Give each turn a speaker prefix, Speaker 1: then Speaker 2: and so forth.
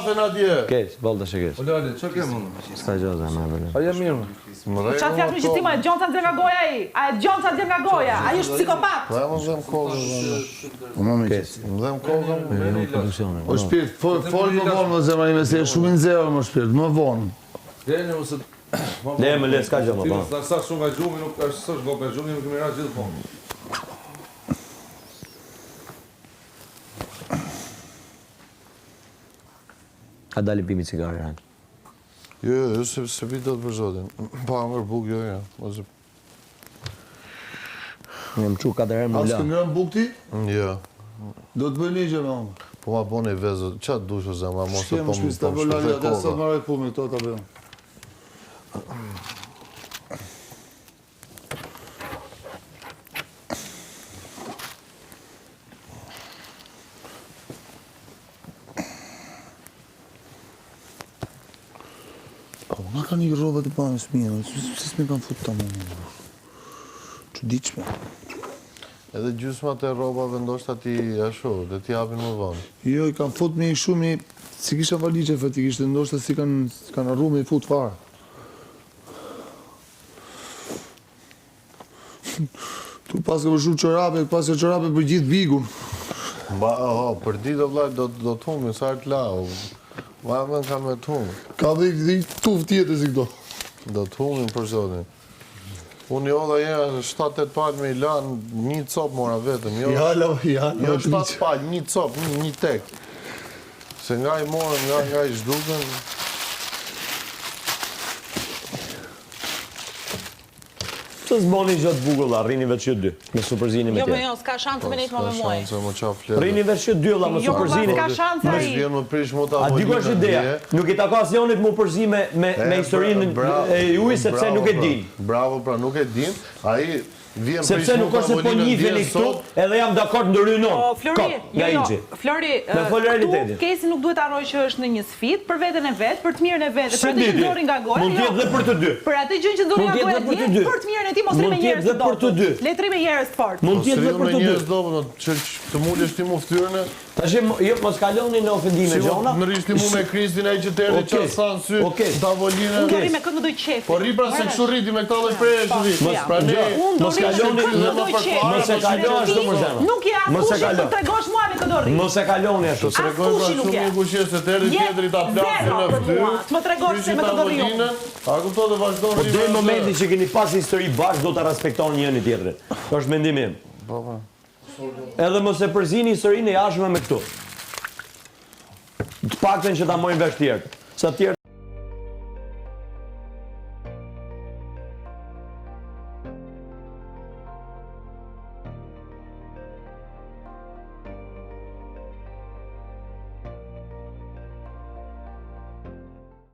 Speaker 1: kafen atje.
Speaker 2: Keq, bolta që keq.
Speaker 1: Lali, çka ke unë?
Speaker 2: S'ka gjë za më bëre.
Speaker 1: A jam mirë.
Speaker 3: Qa fjatë që ti ma, Gjonca nxjerr nga goja ai. A e Gjonca nxjerr nga goja. Ai është psikopat.
Speaker 4: Po më dhem kokën. Më më keq. Më dhem kokën. O shpirt, fol më vonë më zemra ime se shumë i nxehur më shpirt, më vonë.
Speaker 1: Deni ose
Speaker 2: Le më le s'ka gjë më po.
Speaker 1: Ti sa shumë nga gjumi nuk është s'është gope gjumi, nuk kemi ra gjithmonë.
Speaker 2: A dali pimi cigare han.
Speaker 4: Jo, se vi dot për zotin. Pa ngër buk jo. Ose
Speaker 2: Jam çu katër herë më
Speaker 4: As
Speaker 2: la.
Speaker 4: të ngrën buk ti? Jo. Do të bëj ligje me unë. Po ma boni vezë, çat dush o zemra, mos të Shkem po shpista më volali shpërthej atë sa koka. marrë pumi këto ta bëjmë. Nga ka një rroba të pa në smira, se s'me kanë fut të më. Çuditshme. Edhe gjysmat e rrobave ndoshta ti ashtu, dhe ti japin më vonë. Jo, i kanë fut me i shumë, si kisha valiqe fatikisht, ndoshta si kanë arru me i fut fare. Tu pas ka përshu çorape, pas ka çorape për gjithë bigun. Për ditë vllai do të humbin sa të la. Vamën ka me të humbin. Ka dhe i tuf tjetër si këto. Do të humbin për zotin. Unë jo dhe jena 7-8 palë me i lanë, një copë mora vetëm. Jo 7 palë, një copë, një tek. Se nga i morën, nga i zhdukën.
Speaker 2: Të zboni gjatë bugulla, rrini veç ju dy, me superzinë me
Speaker 3: Jo,
Speaker 2: tjerë.
Speaker 3: jo, s'ka shanse me nejtë më me muaj.
Speaker 4: Shanse më qa fletë.
Speaker 2: Rrini veç ju dy olla me
Speaker 3: Jo,
Speaker 2: superzinë.
Speaker 3: s'ka shanse ai.
Speaker 4: Vjen më prish më ta
Speaker 2: A di ku është ideja? Nuk i taka asionit mu përzi me historinë e juaj sepse nuk e din.
Speaker 4: Bravo, pra nuk e din. Ai vjen prish
Speaker 2: Sepse nuk është se po njiheni këtu, edhe jam dakord ndrynon.
Speaker 3: Po, Flori, jo, Flori,
Speaker 2: realitetin.
Speaker 3: këtu Kesi nuk duhet harroj që është në një sfidë për veten e vet, për të mirën e vet, për atë që ndori nga goja.
Speaker 2: Mund të jetë dhe për të dy.
Speaker 3: Për atë gjë që ndori nga goja, për të mirën e ti mos rri me njerëz të dobët. Le të rri me njerëz të fortë.
Speaker 2: Mund të jetë dhe për të dy.
Speaker 4: Njerëz dobët, që të mulesh ti mu ftyrën e.
Speaker 2: Tash jo mos kaloni në ofendime gjona.
Speaker 4: Në rish ti mu me Kristin ai që tërë që sa në sy, tavolinën.
Speaker 3: Unë do rri me këtë më doj qefi.
Speaker 4: Po rri pra se kështu rriti me këta lloj preshi.
Speaker 3: Mos kaloni
Speaker 2: Mos e kaloni ashtu për zemra.
Speaker 3: Nuk ja kushi të tregosh mua me këtë rri.
Speaker 2: Mos e kaloni ashtu.
Speaker 4: Se tregoj pra shumë një kushje se tërë tjetëri ta plasin në ftyrë.
Speaker 3: Të më tregosh se me këtë rri.
Speaker 4: A kupton dhe vazhdon
Speaker 2: rri. Deri në momentin që keni pas histori bashkë do ta respektoni njëri tjetrin. Është mendimi im.
Speaker 4: Po.
Speaker 2: Edhe mos e përzini historinë e jashtme me këtu. Të paktën që ta mojnë vesh tjerë. Sa tjerë